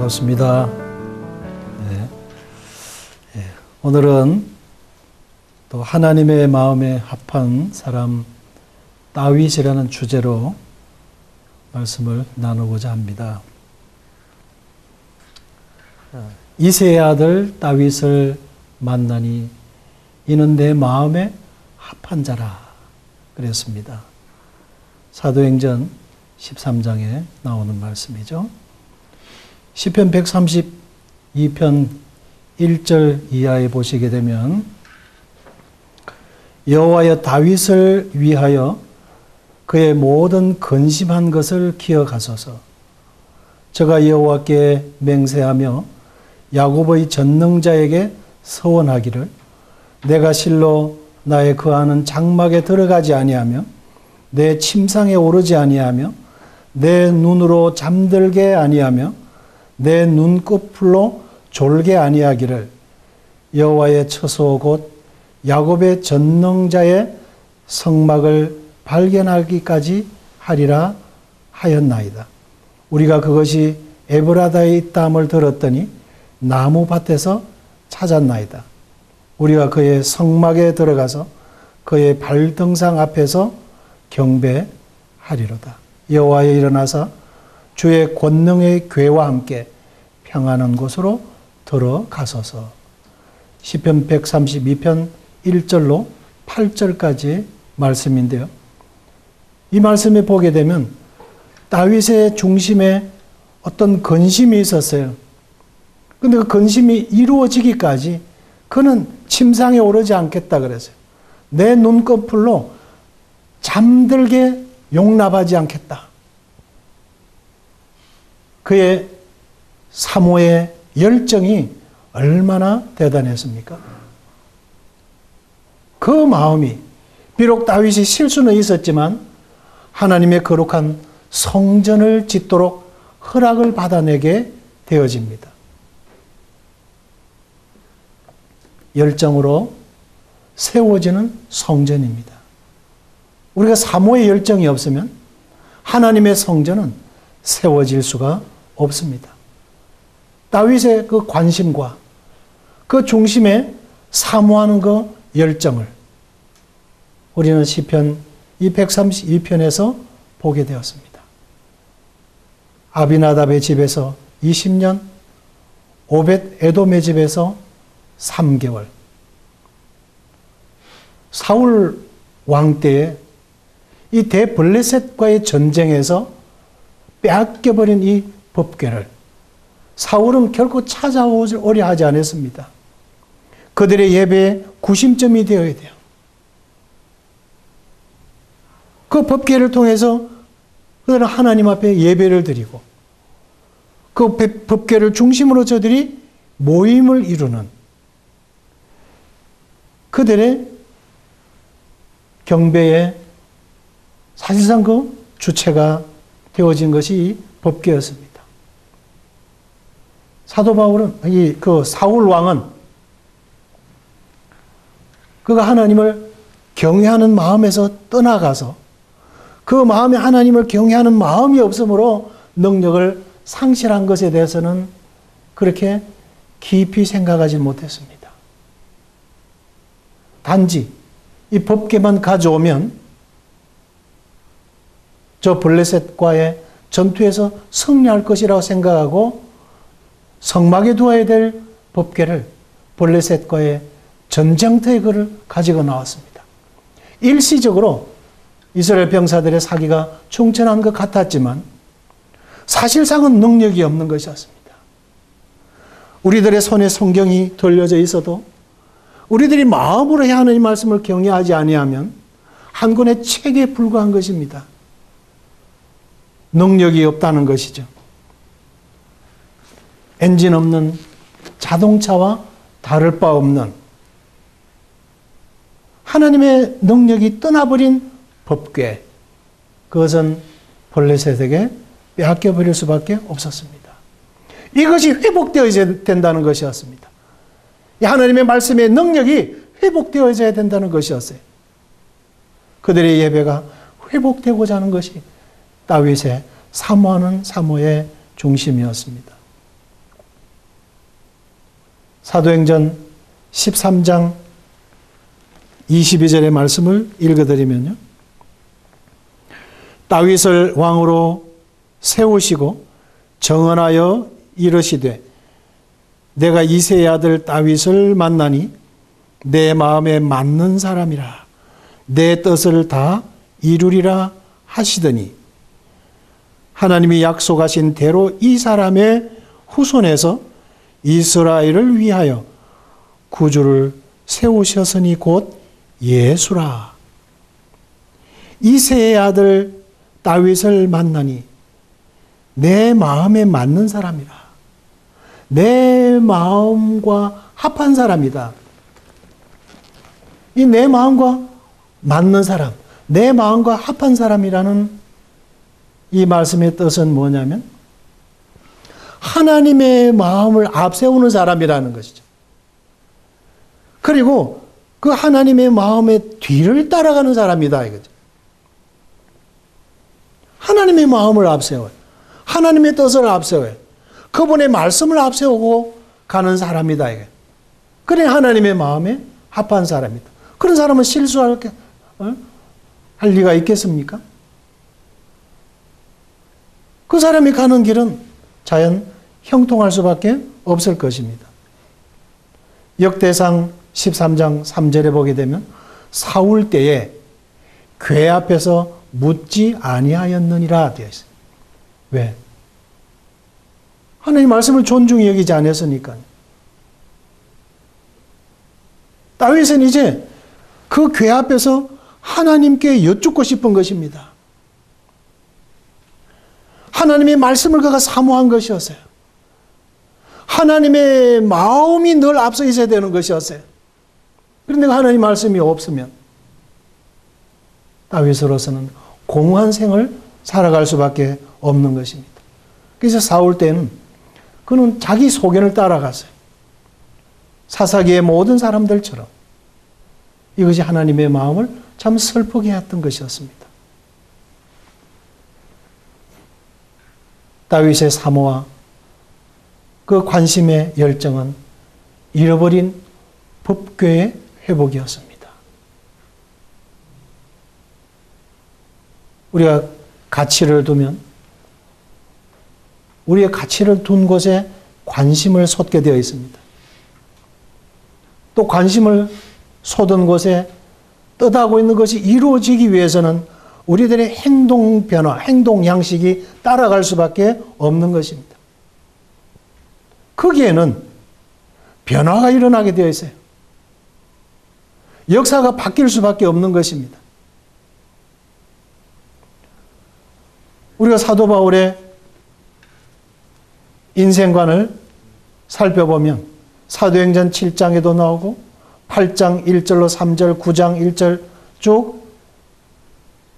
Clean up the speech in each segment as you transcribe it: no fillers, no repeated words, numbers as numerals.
반갑습니다. 오늘은 또 하나님의 마음에 합한 사람 다윗이라는 주제로 말씀을 나누고자 합니다. 이새의 아들 다윗을 만나니 이는 내 마음에 합한 자라 그랬습니다. 사도행전 13장에 나오는 말씀이죠. 시편 132편 1절 이하에 보시게 되면 여호와여 다윗을 위하여 그의 모든 근심한 것을 기억하소서. 저가 여호와께 맹세하며 야곱의 전능자에게 서원하기를 내가 실로 나의 거하는 장막에 들어가지 아니하며 내 침상에 오르지 아니하며 내 눈으로 잠들게 아니하며 내 눈꺼풀로 졸게 아니하기를 여호와의 처소 곧 야곱의 전능자의 성막을 발견하기까지 하리라 하였나이다. 우리가 그것이 에브라다에 있다함을 들었더니 나무밭에서 찾았나이다. 우리가 그의 성막에 들어가서 그의 발등상 앞에서 경배하리로다. 여호와여 일어나사 주의 권능의 궤와 함께 평안한 곳으로 들어가소서. 시편 132편 1절로 8절까지 말씀인데요. 이 말씀에 보게 되면 다윗의 중심에 어떤 근심이 있었어요. 그런데 그 근심이 이루어지기까지 그는 침상에 오르지 않겠다 그랬어요. 내 눈꺼풀로 잠들게 용납하지 않겠다. 그의 사모의 열정이 얼마나 대단했습니까? 그 마음이 비록 다윗이 실수는 있었지만 하나님의 거룩한 성전을 짓도록 허락을 받아내게 되어집니다. 열정으로 세워지는 성전입니다. 우리가 사모의 열정이 없으면 하나님의 성전은 세워질 수가 없습니다. 다윗의 그 관심과 그 중심에 사모하는 그 열정을 우리는 시편 232편에서 보게 되었습니다. 아비나답의 집에서 20년, 오벳 에돔의 집에서 3개월, 사울 왕 때에 이 대블레셋과의 전쟁에서 빼앗겨버린 이 법궤를 사울은 결코 찾아오려 하지 않았습니다. 그들의 예배의 구심점이 되어야 돼요. 그 법궤를 통해서 그들은 하나님 앞에 예배를 드리고 그 법궤를 중심으로 저들이 모임을 이루는 그들의 경배의 사실상 그 주체가 되어진 것이 이 법궤였습니다. 사도 바울은 그 사울 왕은 그가 하나님을 경외하는 마음에서 떠나가서 그 마음에 하나님을 경외하는 마음이 없으므로 능력을 상실한 것에 대해서는 그렇게 깊이 생각하지 못했습니다. 단지 이 법궤만 가져오면 저 블레셋과의 전투에서 승리할 것이라고 생각하고 성막에 두어야 될 법궤를 블레셋과의 전쟁터에 그를 가지고 나왔습니다. 일시적으로 이스라엘 병사들의 사기가 충천한 것 같았지만 사실상은 능력이 없는 것이었습니다. 우리들의 손에 성경이 돌려져 있어도 우리들이 마음으로 하나님의 말씀을 경외하지 아니하면 한 권의 책에 불과한 것입니다. 능력이 없다는 것이죠. 엔진 없는 자동차와 다를 바 없는 하나님의 능력이 떠나버린 법궤, 그것은 블레셋에게 빼앗겨버릴 수밖에 없었습니다. 이것이 회복되어야 된다는 것이었습니다. 하나님의 말씀의 능력이 회복되어야 된다는 것이었어요. 그들의 예배가 회복되고자 하는 것이 다윗의 사모하는 사모의 중심이었습니다. 사도행전 13장 22절의 말씀을 읽어드리면요. 다윗을 왕으로 세우시고 정언하여 이르시되 내가 이새의 아들 다윗을 만나니 내 마음에 맞는 사람이라 내 뜻을 다 이루리라 하시더니 하나님이 약속하신 대로 이 사람의 후손에서 이스라엘을 위하여 구주를 세우셨으니 곧 예수라. 이새의 아들 다윗을 만나니 내 마음에 맞는 사람이라. 내 마음과 합한 사람이다. 이 내 마음과 맞는 사람, 내 마음과 합한 사람이라는 이 말씀의 뜻은 뭐냐면 하나님의 마음을 앞세우는 사람이라는 것이죠. 그리고 그 하나님의 마음의 뒤를 따라가는 사람이다 이거죠. 하나님의 마음을 앞세워요. 하나님의 뜻을 앞세워요. 그분의 말씀을 앞세우고 가는 사람이다 이게. 그래 하나님의 마음에 합한 사람이다. 그런 사람은 실수할 할 리가 있겠습니까? 그 사람이 가는 길은 자연 형통할 수밖에 없을 것입니다. 역대상 13장 3절에 보게 되면 사울 때에 궤 앞에서 묻지 아니하였느니라 되어 있어요. 왜? 하나님 말씀을 존중히 여기지 않았으니까요. 다윗은 이제 그 궤 앞에서 하나님께 여쭙고 싶은 것입니다. 하나님의 말씀을 그가 사모한 것이었어요. 하나님의 마음이 늘 앞서 있어야 되는 것이었어요. 그런데 하나님 말씀이 없으면 다윗으로서는 공허한 생을 살아갈 수밖에 없는 것입니다. 그래서 사울 때는 그는 자기 소견을 따라갔어요. 사사기의 모든 사람들처럼 이것이 하나님의 마음을 참 슬프게 했던 것이었습니다. 다윗의 사모와 그 관심의 열정은 잃어버린 법궤의 회복이었습니다. 우리가 가치를 두면 우리의 가치를 둔 곳에 관심을 쏟게 되어 있습니다. 또 관심을 쏟은 곳에 뜻하고 있는 것이 이루어지기 위해서는 우리들의 행동 변화, 행동 양식이 따라갈 수밖에 없는 것입니다. 거기에는 변화가 일어나게 되어 있어요. 역사가 바뀔 수밖에 없는 것입니다. 우리가 사도 바울의 인생관을 살펴보면 사도행전 7장에도 나오고 8장 1절로 3절, 9장 1절 쭉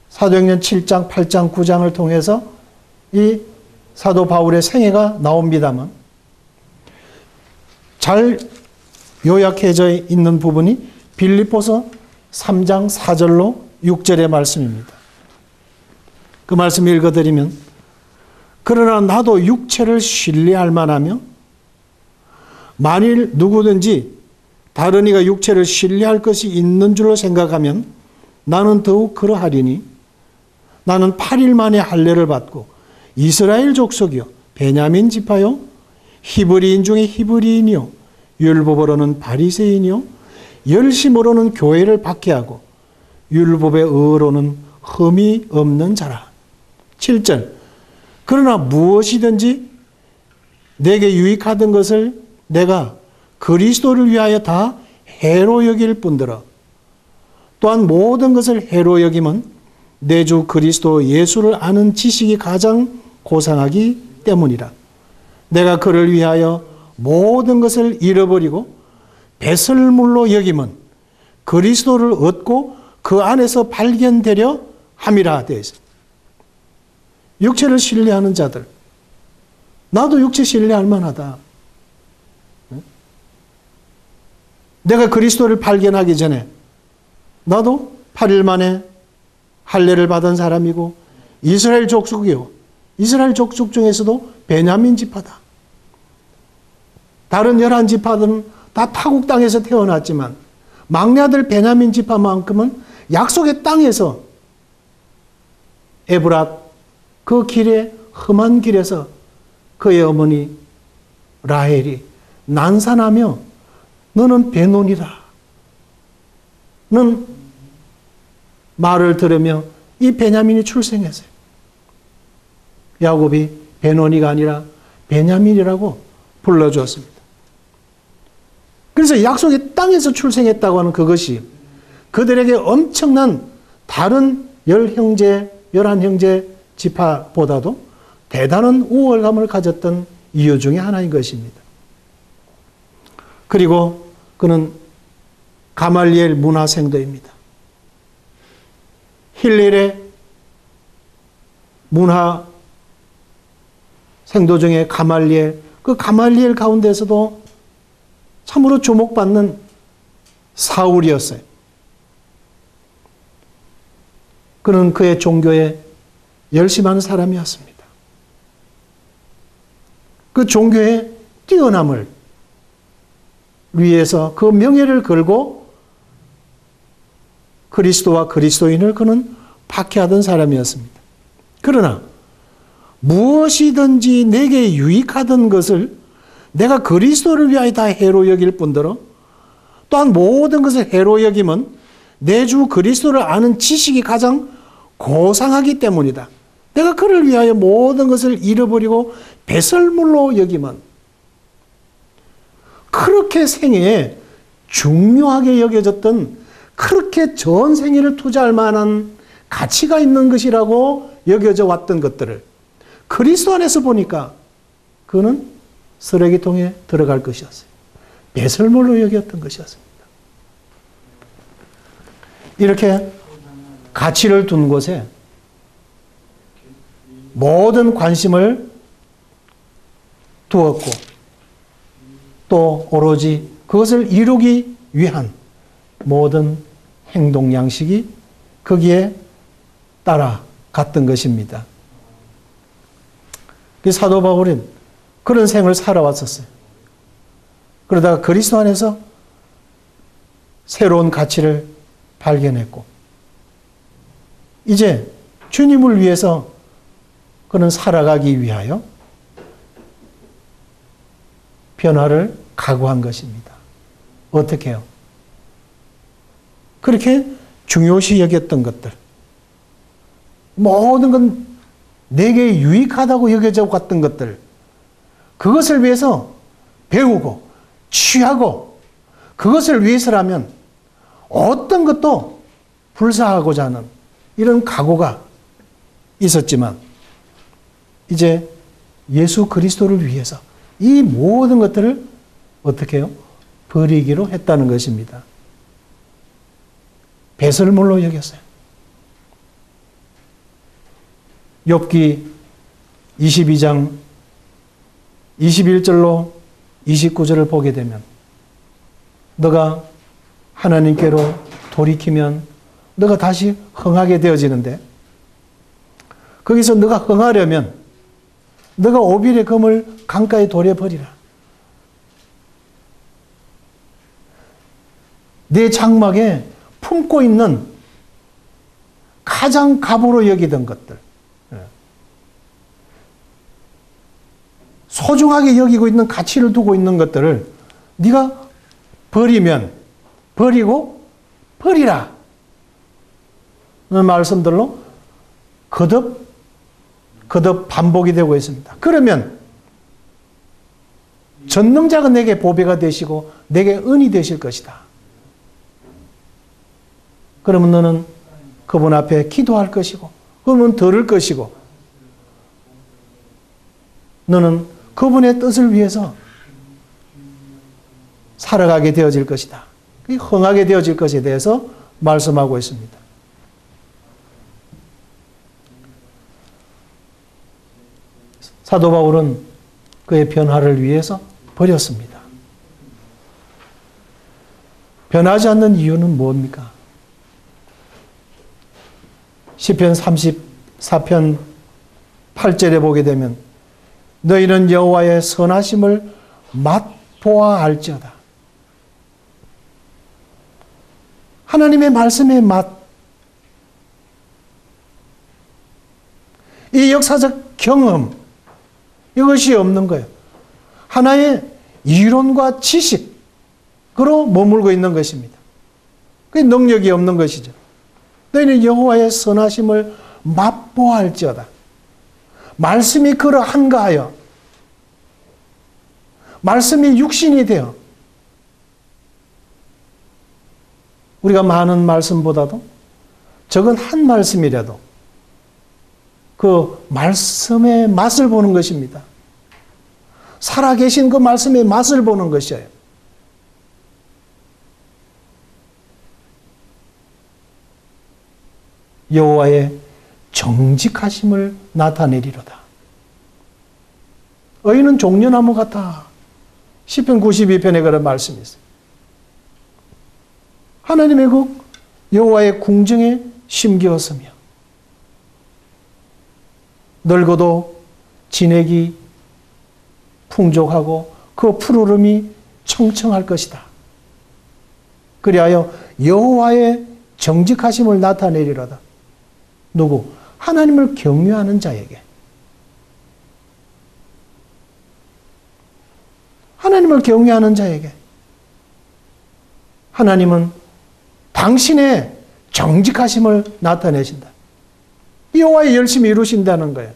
사도행전 7장, 8장, 9장을 통해서 이 사도 바울의 생애가 나옵니다만 잘 요약해져 있는 부분이 빌립보서 3장 4절로 6절의 말씀입니다. 그 말씀 읽어드리면 그러나 나도 육체를 신뢰할 만하며 만일 누구든지 다른 이가 육체를 신뢰할 것이 있는 줄로 생각하면 나는 더욱 그러하리니 나는 8일 만에 할례를 받고 이스라엘 족속이요 베냐민 지파요 히브리인 중에 히브리인이요 율법으로는 바리새인이요 열심으로는 교회를 박해하고 율법의 의로는 흠이 없는 자라. 7절 그러나 무엇이든지 내게 유익하던 것을 내가 그리스도를 위하여 다 해로 여길 뿐더러 또한 모든 것을 해로 여김은 내 주 그리스도 예수를 아는 지식이 가장 고상하기 때문이라. 내가 그를 위하여 모든 것을 잃어버리고 배설물로 여김은 그리스도를 얻고 그 안에서 발견되려 함이라 되어 있어요. 육체를 신뢰하는 자들, 나도 육체 신뢰할 만하다. 내가 그리스도를 발견하기 전에 나도 8일 만에 할례를 받은 사람이고 이스라엘 족속이요. 이스라엘 족속 중에서도 베냐민 지파다. 다른 11지파들은 다 타국 땅에서 태어났지만 막내 아들 베냐민 지파만큼은 약속의 땅에서 에브랏 그 길에 험한 길에서 그의 어머니 라헬이 난산하며 너는 베논이다. 는 말을 들으며 이 베냐민이 출생했어요. 야곱이 베논이가 아니라 베냐민이라고 불러주었습니다. 그래서 약속의 땅에서 출생했다고 하는 그것이 그들에게 엄청난 다른 10형제, 11형제 지파보다도 대단한 우월감을 가졌던 이유 중에 하나인 것입니다. 그리고 그는 가말리엘 문화생도입니다. 힐렐의 문화 생도 중에 가말리엘, 그 가말리엘 가운데서도 참으로 주목받는 사울이었어요. 그는 그의 종교에 열심한 사람이었습니다. 그 종교의 뛰어남을 위해서 그 명예를 걸고 그리스도와 그리스도인을 그는 박해하던 사람이었습니다. 그러나 무엇이든지 내게 유익하던 것을 내가 그리스도를 위하여 다 해로 여길 뿐더러 또한 모든 것을 해로 여김은 내 주 그리스도를 아는 지식이 가장 고상하기 때문이다. 내가 그를 위하여 모든 것을 잃어버리고 배설물로 여김은 그렇게 생애에 중요하게 여겨졌던 그렇게 전 생애를 투자할 만한 가치가 있는 것이라고 여겨져 왔던 것들을 그리스도 안에서 보니까 그는 쓰레기통에 들어갈 것이었어요. 배설물로 여겼던 것이었습니다. 이렇게 가치를 둔 곳에 모든 관심을 두었고 또 오로지 그것을 이루기 위한 모든 행동 양식이 거기에 따라갔던 것입니다. 사도 바울은 그런 생을 살아왔었어요. 그러다가 그리스도 안에서 새로운 가치를 발견했고 이제 주님을 위해서 그는 살아가기 위하여 변화를 각오한 것입니다. 어떻게 해요? 그렇게 중요시 여겼던 것들, 모든 건 내게 유익하다고 여겨져 왔던 것들, 그것을 위해서 배우고 취하고 그것을 위해서라면 어떤 것도 불사하고자 하는 이런 각오가 있었지만 이제 예수 그리스도를 위해서 이 모든 것들을 어떻게 해요? 버리기로 했다는 것입니다. 배설물로 여겼어요. 욥기 22장 21절로 29절을 보게 되면 너가 하나님께로 돌이키면 너가 다시 흥하게 되어지는데 거기서 너가 흥하려면 너가 오빌의 검을 강가에 돌려버리라. 내 장막에 품고 있는 가장 값으로 여기던 것들, 소중하게 여기고 있는 가치를 두고 있는 것들을 네가 버리면 버리고 버리라. 그 말씀들로 거듭 반복이 되고 있습니다. 그러면 전능자가 내게 보배가 되시고 내게 은이 되실 것이다. 그러면 너는 그분 앞에 기도할 것이고 그분은 들을 것이고 너는 그분의 뜻을 위해서 살아가게 되어질 것이다. 흥하게 되어질 것에 대해서 말씀하고 있습니다. 사도 바울은 그의 변화를 위해서 버렸습니다. 변하지 않는 이유는 뭡니까? 시편 34편 8절에 보게 되면 너희는 여호와의 선하심을 맛보아 알지어다. 하나님의 말씀의 맛, 이 역사적 경험, 이것이 없는 거예요. 하나의 이론과 지식으로 머물고 있는 것입니다. 그게 능력이 없는 것이죠. 너희는 여호와의 선하심을 맛보할지어다. 말씀이 그러한가 하여, 말씀이 육신이 되어, 우리가 많은 말씀보다도 적은 한 말씀이라도 그 말씀의 맛을 보는 것입니다. 살아계신 그 말씀의 맛을 보는 것이에요. 여호와의 정직하심을 나타내리로다. 의인은 종려나무 같아. 시편 92편에 그런 말씀이 있어요. 하나님의 그 여호와의 궁정에 심기었으며 늙어도 진액이 풍족하고 그 푸르름이 청청할 것이다. 그리하여 여호와의 정직하심을 나타내리로다. 누구? 하나님을 경외하는 자에게. 하나님을 경외하는 자에게. 하나님은 당신의 정직하심을 나타내신다. 여호와의 열심히 이루신다는 거예요.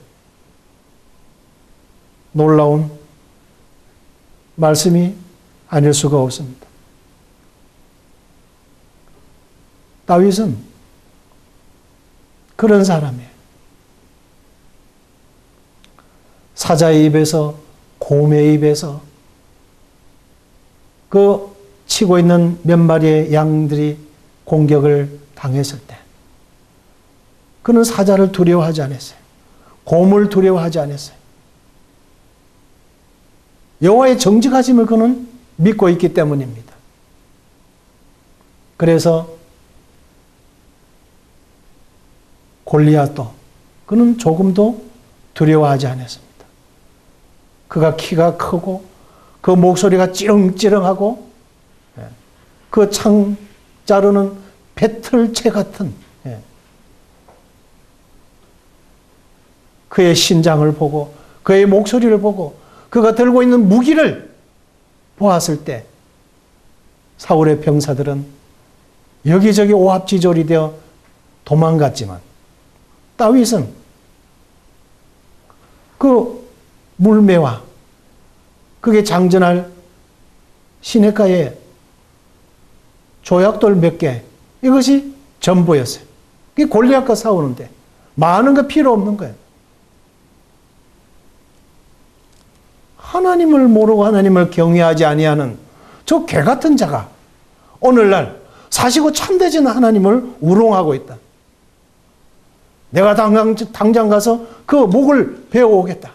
놀라운 말씀이 아닐 수가 없습니다. 다윗은 그런 사람이에요. 사자의 입에서, 곰의 입에서 그 치고 있는 몇 마리의 양들이 공격을 당했을 때 그는 사자를 두려워하지 않았어요. 곰을 두려워하지 않았어요. 여호와의 정직하심을 그는 믿고 있기 때문입니다. 그래서 골리앗도 그는 조금도 두려워하지 않았습니다. 그가 키가 크고 그 목소리가 찌렁찌렁하고 그 창 자루는 배틀채 같은 그의 신장을 보고 그의 목소리를 보고 그가 들고 있는 무기를 보았을 때 사울의 병사들은 여기저기 오합지졸이 되어 도망갔지만 다윗은 그 물매와 그게 장전할 시냇가에 조약돌 몇 개, 이것이 전부였어요. 그게 골리앗과 싸우는데 많은 거 필요 없는 거예요. 하나님을 모르고 하나님을 경외하지 아니하는 저 개 같은 자가 오늘날 사시고 참되지는 하나님을 우롱하고 있다. 내가 당장 가서 그 목을 베어오겠다.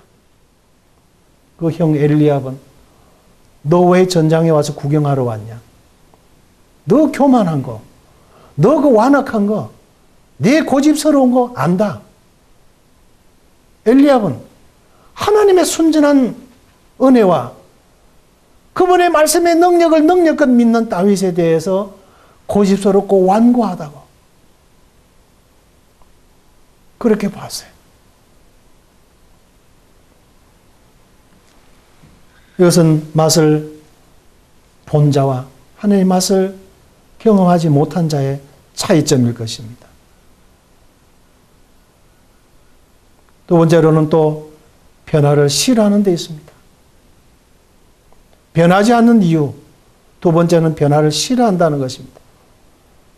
그 형 엘리압은 너 왜 전장에 와서 구경하러 왔냐? 너 교만한 거, 너 그 완악한 거, 네 고집스러운 거 안다. 엘리압은 하나님의 순전한 은혜와 그분의 말씀의 능력을 능력껏 믿는 다윗에 대해서 고집스럽고 완고하다고 그렇게 봤어요. 이것은 맛을 본 자와 하나님의 맛을 경험하지 못한 자의 차이점일 것입니다. 두 번째로는 또 변화를 싫어하는 데 있습니다. 변하지 않는 이유, 두 번째는 변화를 싫어한다는 것입니다.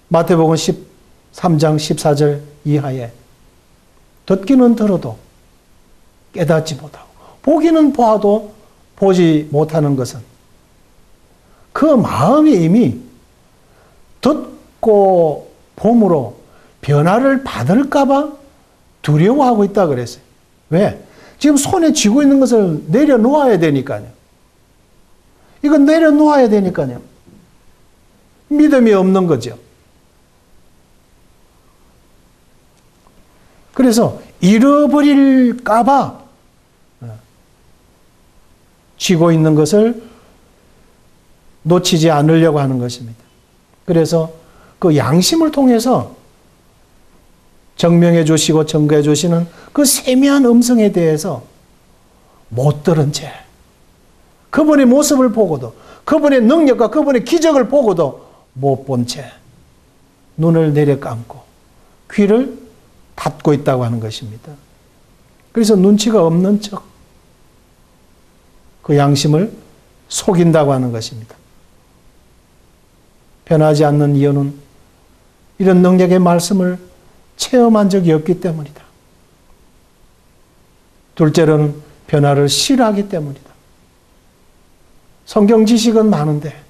마태복음 13장 14절 이하에 듣기는 들어도 깨닫지 못하고 보기는 보아도 보지 못하는 것은 그 마음이 이미 듣고 봄으로 변화를 받을까봐 두려워하고 있다 그랬어요. 왜? 지금 손에 쥐고 있는 것을 내려놓아야 되니까요. 이건 내려놓아야 되니까요. 믿음이 없는 거죠. 그래서 잃어버릴까봐 쥐고 있는 것을 놓치지 않으려고 하는 것입니다. 그래서 그 양심을 통해서 정명해 주시고 증거해 주시는 그 세미한 음성에 대해서 못 들은 채, 그분의 모습을 보고도, 그분의 능력과 그분의 기적을 보고도 못 본 채 눈을 내려 감고 귀를 닫고 있다고 하는 것입니다. 그래서 눈치가 없는 척 그 양심을 속인다고 하는 것입니다. 변하지 않는 이유는 이런 능력의 말씀을 체험한 적이 없기 때문이다. 둘째로는 변화를 싫어하기 때문이다. 성경 지식은 많은데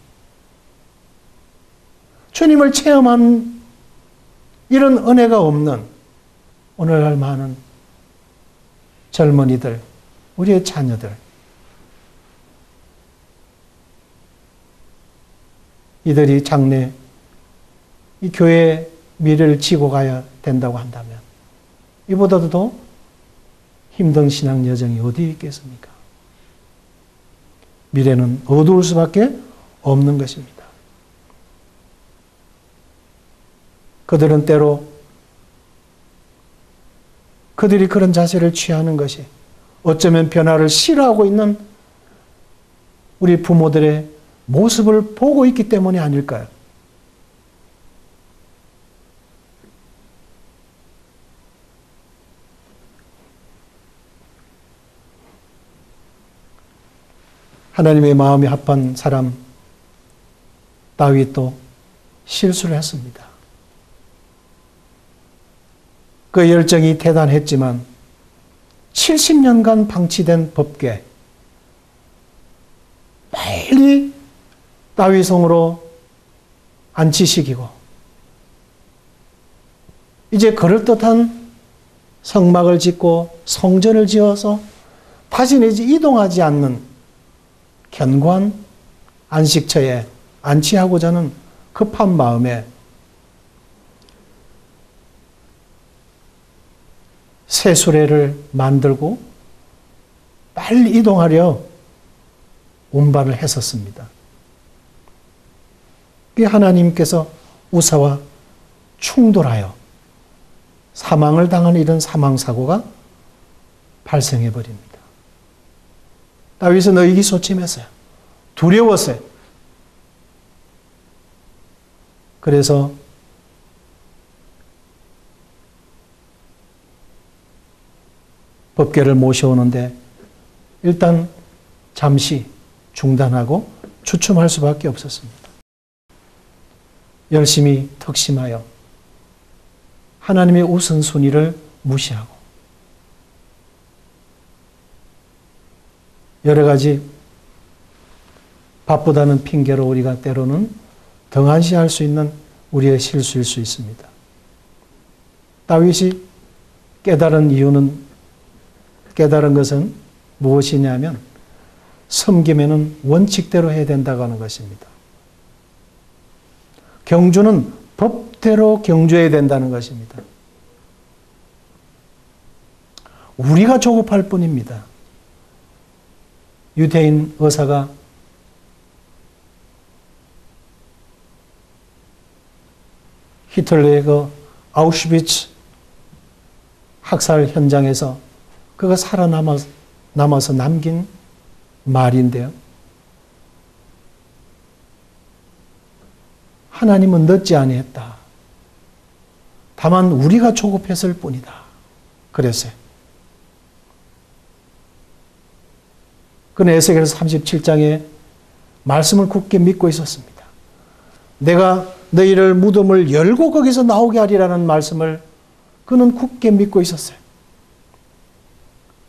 주님을 체험한 이런 은혜가 없는 오늘날 많은 젊은이들, 우리의 자녀들, 이들이 장래 이 교회의 미래를 지고 가야 된다고 한다면 이보다도 더 힘든 신앙 여정이 어디 있겠습니까? 미래는 어두울 수밖에 없는 것입니다. 그들은 때로 그들이 그런 자세를 취하는 것이 어쩌면 변화를 싫어하고 있는 우리 부모들의 모습을 보고 있기 때문이 아닐까요? 하나님의 마음이 합한 사람 다윗도 실수를 했습니다. 그 열정이 대단했지만 70년간 방치된 법궤 빨리 다윗성으로 안치시키고 이제 그럴듯한 성막을 짓고 성전을 지어서 다시는 이제 이동하지 않는 견고한 안식처에 안치하고자 하는 급한 마음에 새 수레를 만들고 빨리 이동하려 운반을 했었습니다. 하나님께서 우사와 충돌하여 사망을 당한 이런 사망사고가 발생해 버립니다. 다윗은 의기소침했어요. 두려웠어요. 그래서 법궤를 모셔오는데 일단 잠시 중단하고 주춤할 수밖에 없었습니다. 열심히 특심하여 하나님의 우선순위를 무시하고 여러 가지 바쁘다는 핑계로 우리가 때로는 등한시할 수 있는 우리의 실수일 수 있습니다. 다윗이 깨달은 것은 무엇이냐면 섬김에는 원칙대로 해야 된다고 하는 것입니다. 경주는 법대로 경주해야 된다는 것입니다. 우리가 조급할 뿐입니다. 유대인 의사가 히틀러의 그 아우슈비츠 학살 현장에서 그가 살아남아서 남긴 말인데요. 하나님은 늦지 아니했다. 다만 우리가 조급했을 뿐이다. 그랬어요. 그는 에스겔서 37장에 말씀을 굳게 믿고 있었습니다. 내가 너희를 무덤을 열고 거기서 나오게 하리라는 말씀을 그는 굳게 믿고 있었어요.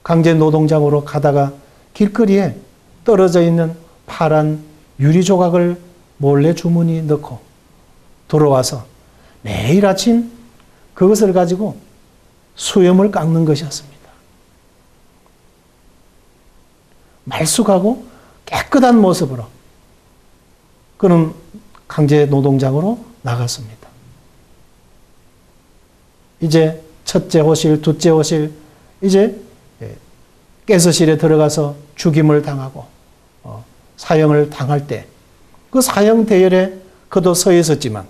강제 노동장으로 가다가 길거리에 떨어져 있는 파란 유리 조각을 몰래 주머니에 넣고 돌아와서 매일 아침 그것을 가지고 수염을 깎는 것이었습니다. 말쑥하고 깨끗한 모습으로 그는 강제 노동장으로 나갔습니다. 이제 첫째 호실, 둘째 호실, 이제 깨서실에 들어가서 죽임을 당하고 사형을 당할 때 그 사형 대열에 그도 서 있었지만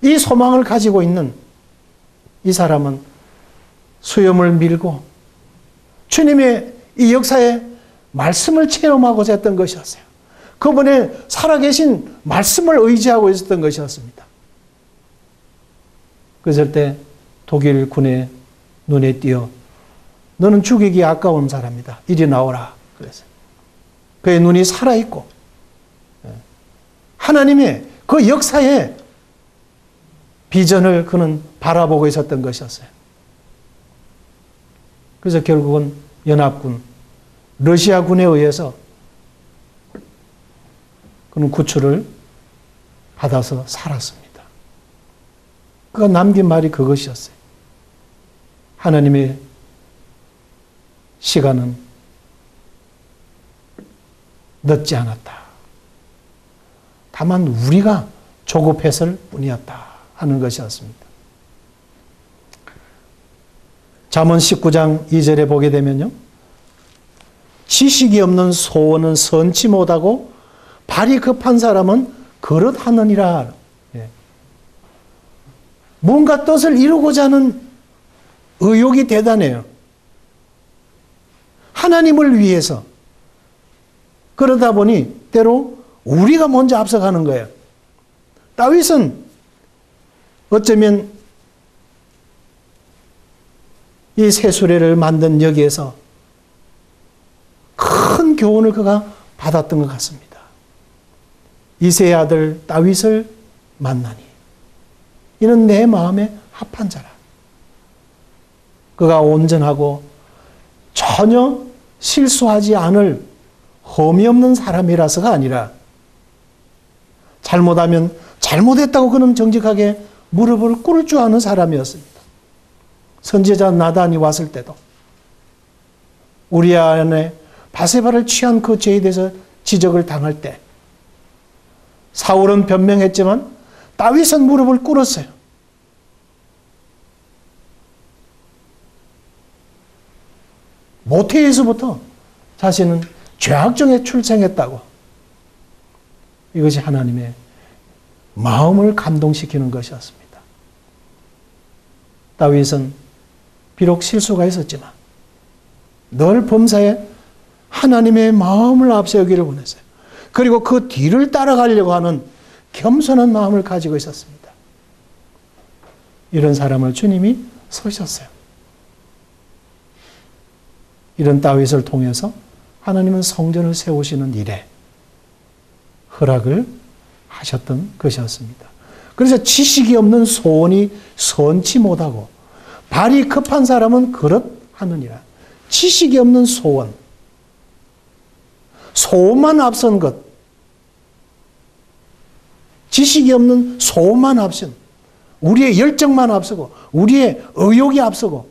이 소망을 가지고 있는 이 사람은 수염을 밀고 주님의 이 역사에 말씀을 체험하고자 했던 것이었어요. 그분의 살아계신 말씀을 의지하고 있었던 것이었습니다. 그랬을 때 독일 군의 눈에 띄어 너는 죽이기 아까운 사람이다. 이리 나오라. 그랬어요. 그의 눈이 살아있고 하나님의 그 역사에 비전을 그는 바라보고 있었던 것이었어요. 그래서 결국은 연합군, 러시아군에 의해서 그는 구출을 받아서 살았습니다. 그가 남긴 말이 그것이었어요. 하나님의 시간은 늦지 않았다. 다만 우리가 조급했을 뿐이었다 하는 것이었습니다. 잠언 19장 2절에 보게 되면요. 지식이 없는 소원은 선치 못하고 발이 급한 사람은 그릇하느니라. 뭔가 뜻을 이루고자 하는 의욕이 대단해요. 하나님을 위해서. 그러다 보니 때로 우리가 먼저 앞서가는 거예요. 다윗은 어쩌면 이 새수레를 만든 여기에서 큰 교훈을 그가 받았던 것 같습니다. 이새의 아들 다윗을 만나니 이는 내 마음에 합한 자라. 그가 온전하고 전혀 실수하지 않을 험이 없는 사람이라서가 아니라 잘못하면 잘못했다고 그는 정직하게 무릎을 꿇을 줄 아는 사람이었습니다. 선지자 나단이 왔을 때도 우리아 안에 바세바를 취한 그 죄에 대해서 지적을 당할 때 사울은 변명했지만 다윗은 무릎을 꿇었어요. 모태에서부터 자신은 죄악 중에 출생했다고. 이것이 하나님의 마음을 감동시키는 것이었습니다. 다윗은 비록 실수가 있었지만 늘 범사에 하나님의 마음을 앞세우기를 원했어요. 그리고 그 뒤를 따라가려고 하는 겸손한 마음을 가지고 있었습니다. 이런 사람을 주님이 서셨어요. 이런 다윗을 통해서 하나님은 성전을 세우시는 일에 허락을 하셨던 것이었습니다. 그래서 지식이 없는 소원이 선치 못하고 발이 급한 사람은 그릇하느니라. 지식이 없는 소원, 소만 앞선 것, 지식이 없는 소만 앞선, 우리의 열정만 앞서고 우리의 의욕이 앞서고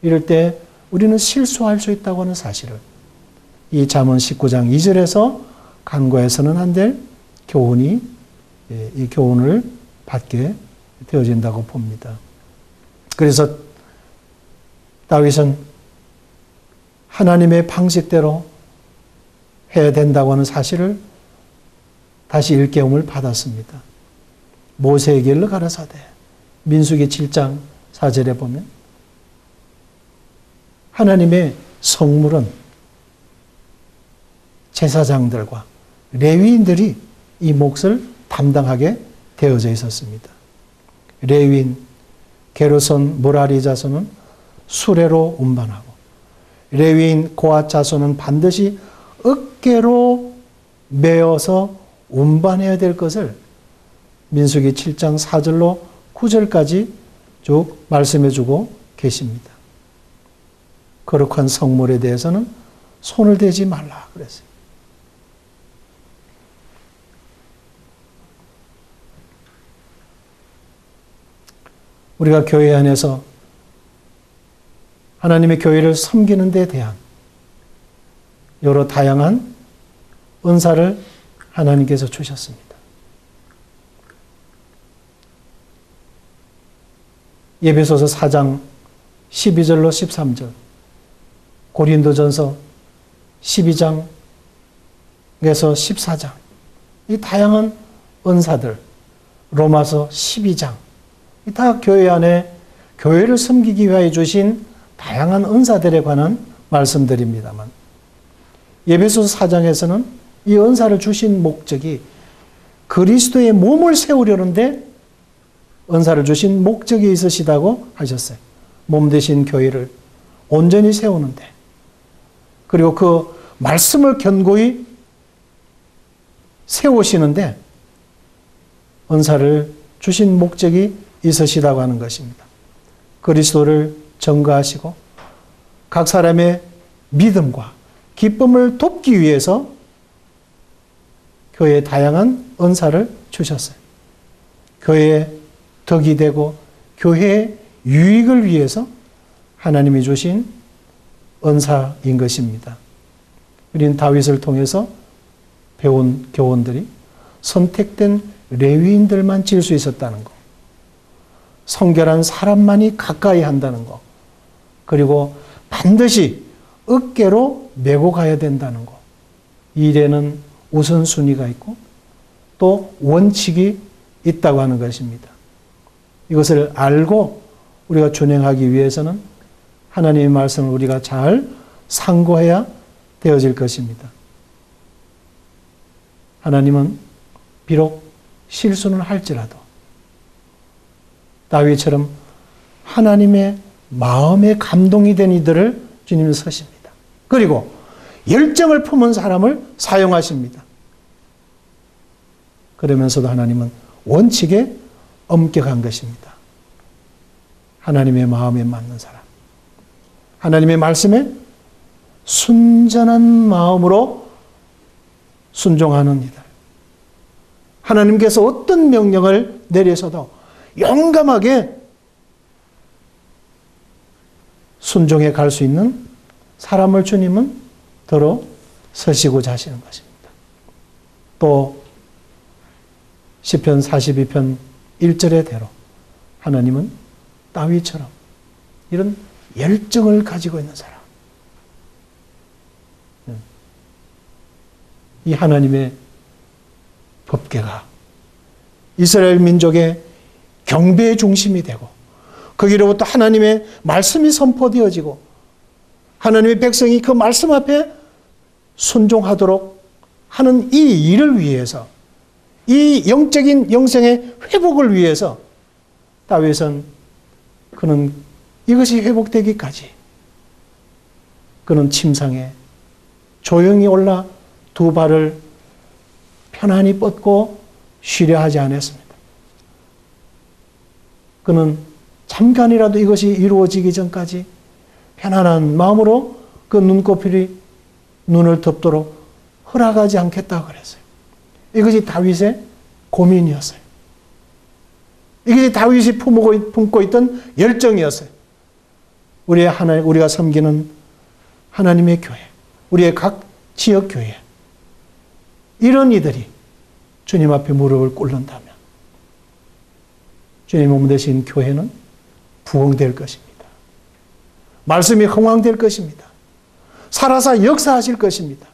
이럴 때 우리는 실수할 수 있다고 하는 사실을 이 잠언 19장 2절에서 간과해서는 안 될 교훈이, 이 교훈을 받게 되어진다고 봅니다. 그래서 다윗은 하나님의 방식대로 해야 된다고 하는 사실을 다시 일깨움을 받았습니다. 모세에게 일러 가라사대 민수기 7장 4절에 보면 하나님의 성물은 제사장들과 레위인들이 이 몫을 담당하게 되어져 있었습니다. 레위인 게르손 무라리 자손은 수레로 운반하고 레위인 고앗 자손은 반드시 어깨로 메어서 운반해야 될 것을 민수기 7장 4절로 9절까지 쭉 말씀해 주고 계십니다. 거룩한 성물에 대해서는 손을 대지 말라 그랬어요. 우리가 교회 안에서 하나님의 교회를 섬기는 데 대한 여러 다양한 은사를 하나님께서 주셨습니다. 에베소서 4장 12절로 13절, 고린도전서 12장에서 14장, 이 다양한 은사들, 로마서 12장. 다 교회 안에 교회를 섬기기 위하여 주신 다양한 은사들에 관한 말씀들입니다만, 에베소서 4장에서는 이 은사를 주신 목적이 그리스도의 몸을 세우려는데 은사를 주신 목적이 있으시다고 하셨어요. 몸 대신 교회를 온전히 세우는데, 그리고 그 말씀을 견고히 세우시는데 은사를 주신 목적이 있으시다고 하는 것입니다. 그리스도를 증거하시고 각 사람의 믿음과 기쁨을 돕기 위해서 교회에 다양한 은사를 주셨어요. 교회에 덕이 되고 교회의 유익을 위해서 하나님이 주신 은사인 것입니다. 우리는 다윗을 통해서 배운 교훈들이 선택된 레위인들만 질 수 있었다는 것, 성결한 사람만이 가까이 한다는 것, 그리고 반드시 어깨로 메고 가야 된다는 것, 이 일에는 우선순위가 있고 또 원칙이 있다고 하는 것입니다. 이것을 알고 우리가 준행하기 위해서는 하나님의 말씀을 우리가 잘 상고해야 되어질 것입니다. 하나님은 비록 실수는 할지라도 다윗처럼 하나님의 마음에 감동이 된 이들을 주님은 서십니다. 그리고 열정을 품은 사람을 사용하십니다. 그러면서도 하나님은 원칙에 엄격한 것입니다. 하나님의 마음에 맞는 사람, 하나님의 말씀에 순전한 마음으로 순종하는 이들, 하나님께서 어떤 명령을 내려서도 용감하게 순종해 갈 수 있는 사람을 주님은 더러 서시고자 하시는 것입니다. 또 시편 42편 1절의대로 하나님은 다윗처럼 이런 열정을 가지고 있는 사람, 이 하나님의 법궤가 이스라엘 민족의 경배의 중심이 되고 거기로부터 하나님의 말씀이 선포되어지고 하나님의 백성이 그 말씀 앞에 순종하도록 하는 이 일을 위해서, 이 영적인 영생의 회복을 위해서 다윗은 그는 이것이 회복되기까지 그는 침상에 조용히 올라 두 발을 편안히 뻗고 쉬려 하지 않았습니다. 그는 잠깐이라도 이것이 이루어지기 전까지 편안한 마음으로 그 눈꺼풀이 눈을 덮도록 허락하지 않겠다고 그랬어요. 이것이 다윗의 고민이었어요. 이것이 다윗이 품고 있던 열정이었어요. 우리가 섬기는 하나님의 교회, 우리의 각 지역 교회, 이런 이들이 주님 앞에 무릎을 꿇는다면 주님 몸 되신 교회는 부흥될 것입니다. 말씀이 흥왕될 것입니다. 살아서 역사하실 것입니다.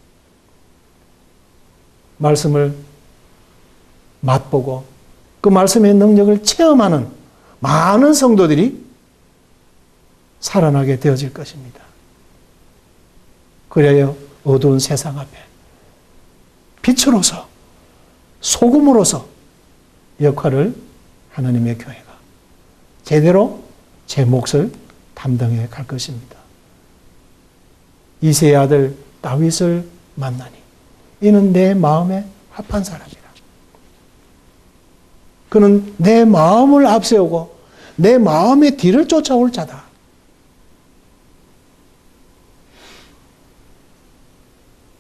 말씀을 맛보고 그 말씀의 능력을 체험하는 많은 성도들이 살아나게 되어질 것입니다. 그래야 어두운 세상 앞에 빛으로서, 소금으로서 역할을 하나님의 교회가 제대로 제 몫을 담당해 갈 것입니다. 이새의 아들 다윗을 만나니 이는 내 마음에 합한 사람이라. 그는 내 마음을 앞세우고 내 마음의 뒤를 쫓아올 자다.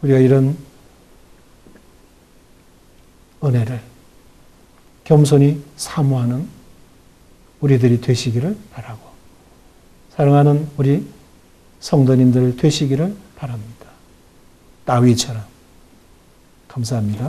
우리가 이런 은혜를 겸손히 사모하는 우리들이 되시기를 바라고, 사랑하는 우리 성도님들 되시기를 바랍니다. 다윗처럼. 감사합니다.